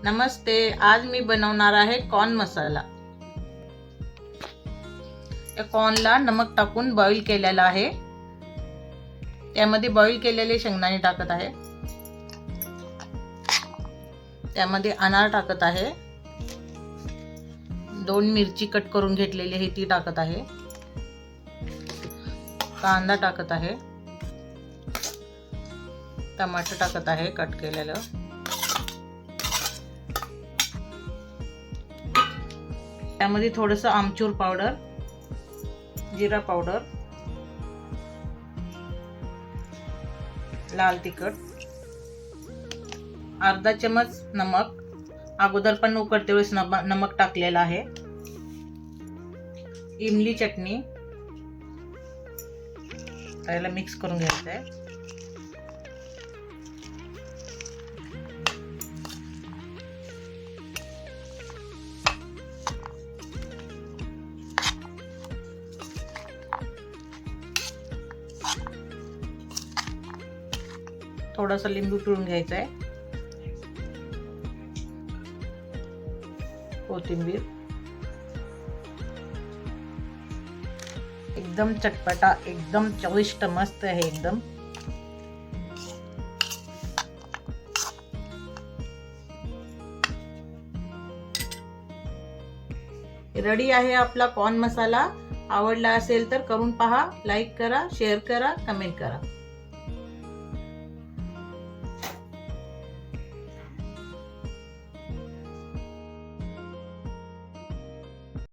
नमस्ते, आज मी बनवणार आहे कॉर्न मसाला। या कॉर्नला नमक टाकून बॉईल केलेला आहे। त्यामध्ये बॉईल केलेले शेंगदाणे टाकत आहे। त्यामध्ये अनार टाकत आहे। 2 मिरची कट करून घेतलेली आहे ती टाकत आहे। कांदा टाकत आहे। टमाटर टाकत आहे कट केलेलं। त्यामध्ये थोडंसं आमचूर पावडर, जिरा पावडर, लाल तिखट, अर्धा चमच नमक, अगोदर पण उकडते वेळेस नमक टाकलेला आहे। इमली चटणी त्याला मिक्स करून घ्यायचं आहे। थोडासा लिंबू पिळून घ्यायचा आहे। कोथिंबीर, एकदम चटपटा, एकदम चविष्ट, मस्त आहे एकदम। रेडी आहे आपला कॉर्न मसाला। आवडला असेल तर करून पहा, लाईक करा, शेअर करा, कमेंट करा।